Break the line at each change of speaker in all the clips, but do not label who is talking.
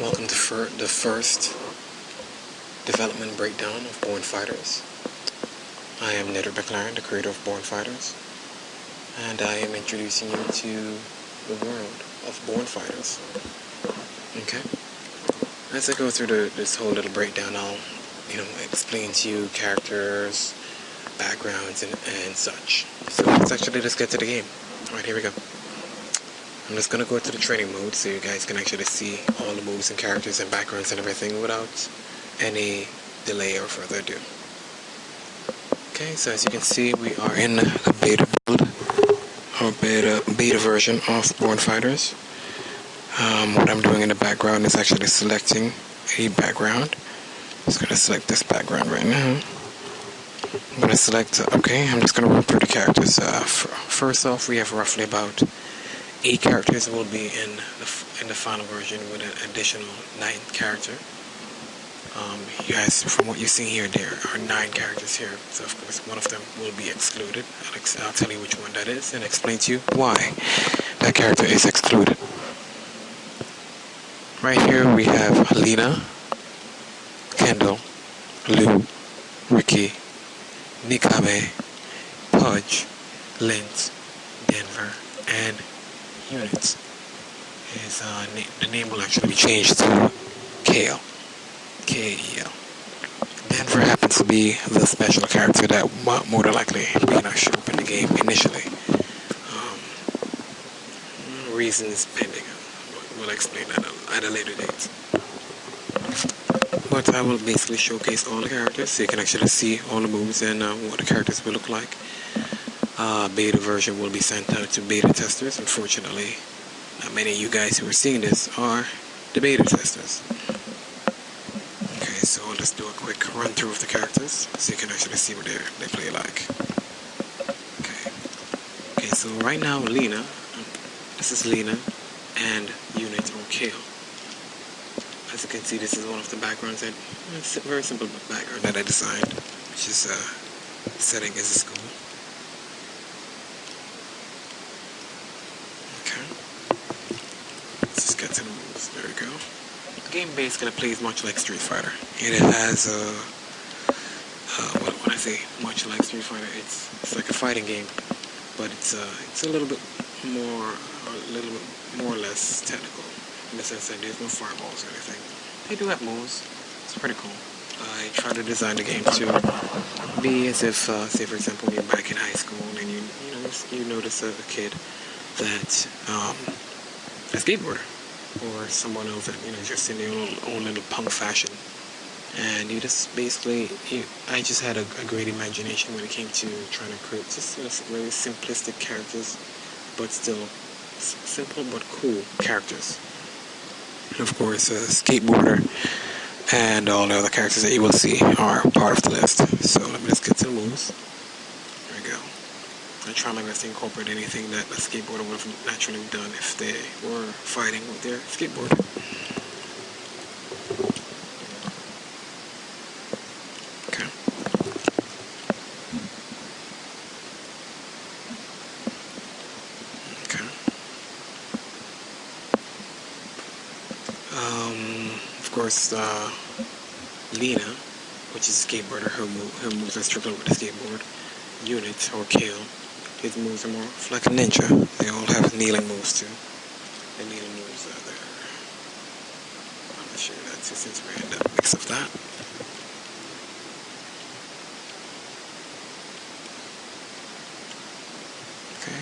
Welcome to the first development breakdown of Born Fighters. I am Nedard McLaren, the creator of Born Fighters, and I am introducing you to the world of Born Fighters. Okay? As I go through this whole little breakdown, I'll explain to you characters, backgrounds, and such. So let's get to the game. Alright, here we go. I'm just going to go to the training mode so you guys can actually see all the moves and characters and backgrounds and everything without any delay or further ado. Okay, so as you can see, we are in a beta build, or beta version of Born Fighters. What I'm doing in the background is actually selecting a background. I'm just going to select this background right now. I'm going to select, I'm just going to run through the characters. First off, we have roughly about 8 characters will be in the final version with an additional 9th character. You guys, from what you see here, there are 9 characters here. So of course one of them will be excluded. I'll tell you which one that is and explain to you why that character is excluded. Right here we have Lena, Kendall, Lou, Ricky, Nikame, Pudge, Lint, Denver, and Units. The name will actually be changed to Kale. K-E-L. Denver happens to be the special character that more than likely may not show up in the game initially. Reasons pending. We'll explain that at a later date. But I will basically showcase all the characters so you can actually see all the moves and what the characters will look like. Beta version will be sent out to beta testers. Unfortunately, not many of you guys who are seeing this are the beta testers. Okay, so let's do a quick run through of the characters so you can actually see what they play like. Okay, so right now Lena, this is Lena and Unit or Kale. As you can see, this is one of the backgrounds it's a very simple background that I designed, which is setting as a school. Get to the moves. There we go. The game basically plays much like Street Fighter. It has when I say much like Street Fighter, it's like a fighting game, but it's a little bit more or less technical in the sense that there's no fireballs or anything. They do have moves. It's pretty cool. I try to design the game to be as if, say for example, you're back in high school and you notice a kid that's a skateboarder. Or someone else that just in their own little punk fashion, and you just basically I just had a great imagination when it came to trying to create just very simplistic characters, but still simple but cool characters. And of course, a skateboarder and all the other characters that you will see are part of the list. So let me just get to the moves. There we go. I try my best to incorporate anything that a skateboarder would have naturally done if they were fighting with their skateboard. Okay. Of course, Lena, which is a skateboarder, her moves are strictly with the skateboard. Unit or Kale, his moves are more like a ninja. They all have kneeling moves too. The kneeling moves are there. I'm not sure that since we're in the mix of that. Okay.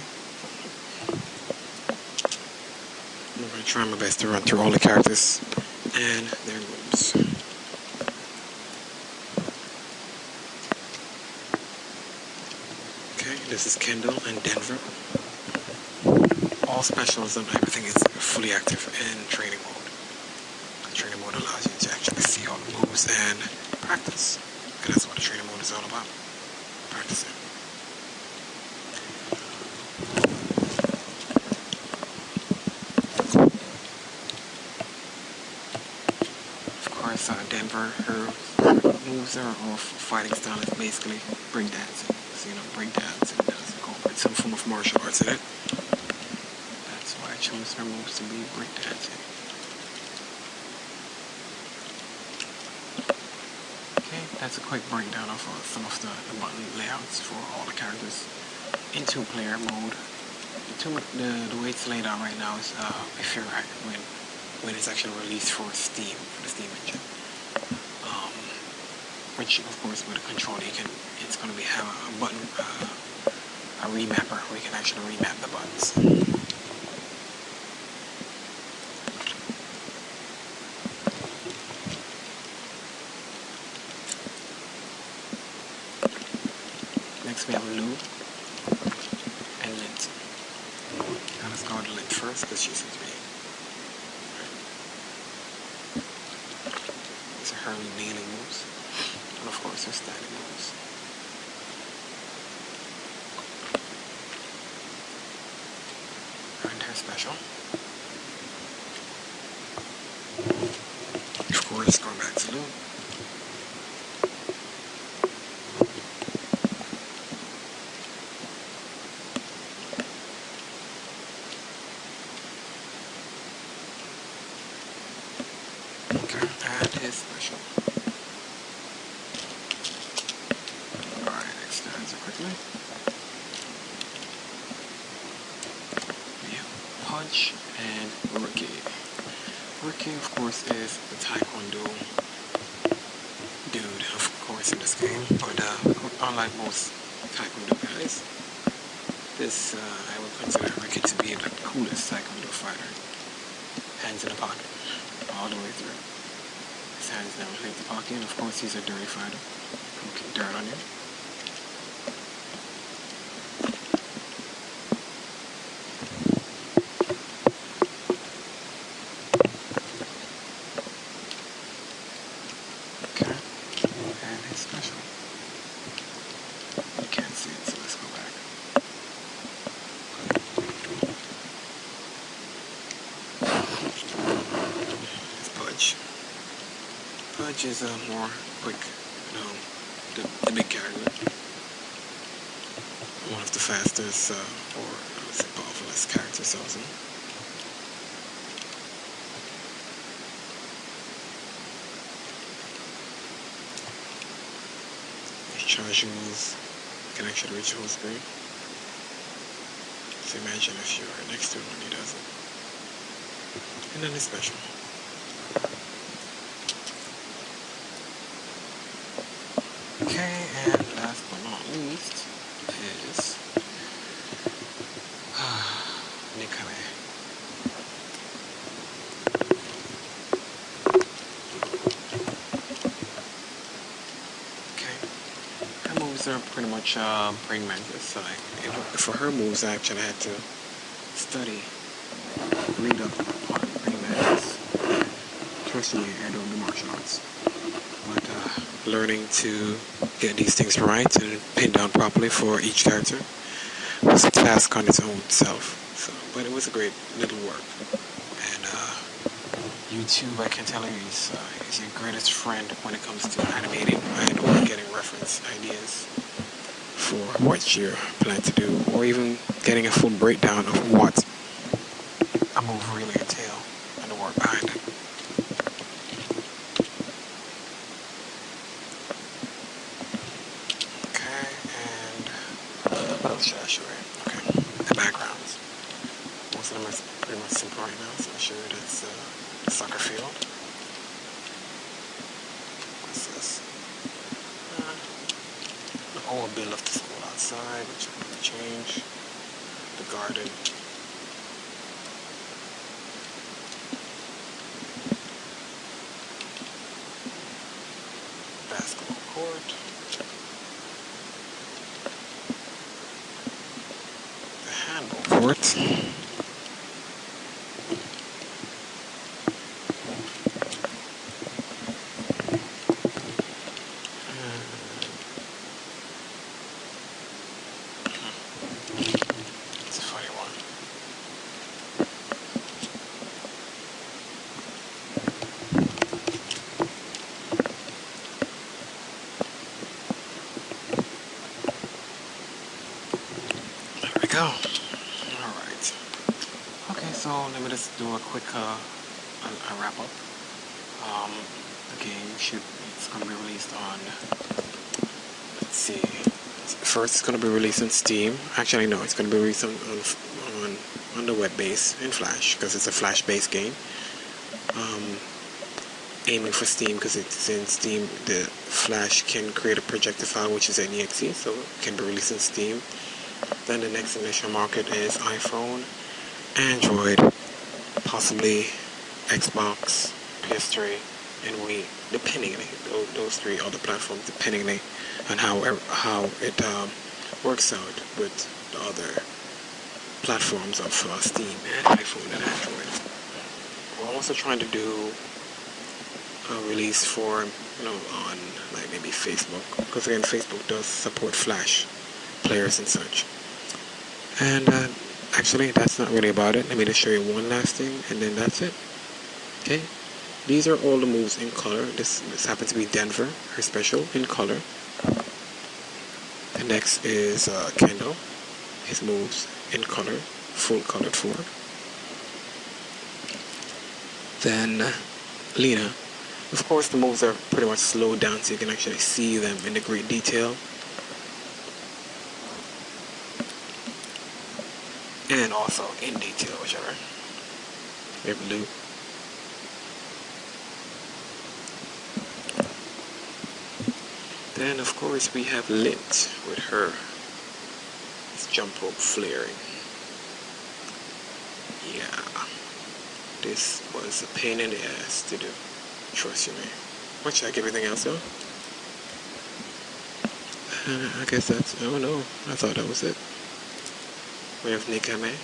I'm going to try my best to run through all the characters and their moves. This is Kendall and Denver. All specials and everything is fully active in training mode. Training mode allows you to actually see all the moves and practice. And that's what the training mode is all about. Practicing. Of course, Denver, her moves are off fighting style is basically breakdancing. So, breakdance and does incorporate some form of martial arts in it. That's why I chose her moves to be breakdancing. that's a quick breakdown of some of the button layouts for all the characters in two-player mode. The way it's laid out right now is if you're when it's actually released for Steam, for the Steam engine. Which of course with a controller it's going to have a button, a remapper where you can actually remap the buttons. Next we have lube and lint. Now let's go with lint first because she seems to be. These are her kneeling moves. And of course her standing moves. And her special. Of course, going back to lube. Okay, and his special. Alright, extends it quickly. We have Punch and Rookie. Rookie, of course, is the Taekwondo dude, of course, in this game. But unlike most Taekwondo guys, this I would consider Rookie to be the coolest Taekwondo fighter. Hands in the pocket, all the way through. His hands never leave the pocket, and of course he's a dirty fighter. Who can dirt on you. Okay, and his special. You can't see it, so let's go back. It's Pudge. Pudge is a more quick, the big character. One of the fastest, or I would say powerfulest characters also. His charging moves can actually reach whole screen. So imagine if you're next to him when he does it. And then his special. Okay, and last but not least is Nikame. Okay, her moves are pretty much praying mantis. For her moves, I actually had to read up on praying mantis. Personally, I don't do martial arts. But learning to get these things right and pin down properly for each character was a task on its own self. So, but it was a great little work. And YouTube, I can tell you, is your greatest friend when it comes to animating and getting reference ideas for what you plan to do, or even getting a full breakdown of what a move really entails and the work behind it. What else should I show you? Okay, the backgrounds. Most of them are pretty much simple right now, so I'll show you that's the soccer field. What's this? The old bill of the school outside, which I'm going to change. The garden. Basketball court. Court. It's a funny one. There we go. Alright. Okay, so let me just do a quick wrap up. The game it's gonna be released on, let's see, first it's gonna be released on Steam. Actually no, it's gonna be released on the web base in Flash, because it's a Flash based game. Aiming for Steam because it's in Steam. The Flash can create a projected file which is an exe, so it can be released in Steam. Then the next initial market is iPhone, Android, possibly Xbox, PS3, and Wii, depending on those three other platforms, depending on how it works out with the other platforms of Steam and iPhone and Android. We're also trying to do a release for, on like maybe Facebook, because again Facebook does support Flash players and such. And actually that's not really about it. Let me just show you one last thing and then that's it. Okay, these are all the moves in color. This happens to be Denver, her special in color. The next is Kendall, his moves in color, full colored form. Then Lena. Of course, the moves are pretty much slowed down so you can actually see them in the great detail. And also in detail, whichever. We have Lou. Then, of course, we have Lint with her jump rope flaring. Yeah. This was a pain in the ass to do. Trust you me. Much like everything else though. I guess that's, I don't know. I thought that was it. We have Nikame.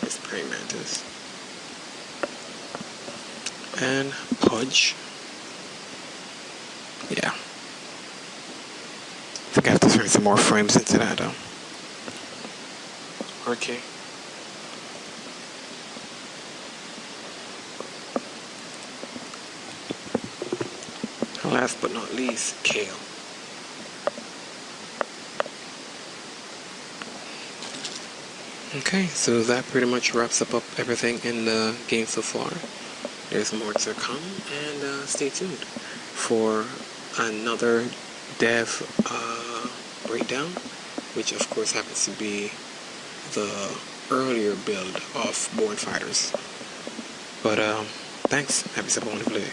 It's praying mantis. And Pudge. Yeah. I think I have to turn some more frames into that though. Okay. Last but not least, Kale. Okay, so that pretty much wraps up everything in the game so far. There's more to come, and stay tuned for another dev breakdown, which of course happens to be the earlier build of Born Fighters. But thanks. Have yourself a wonderful day.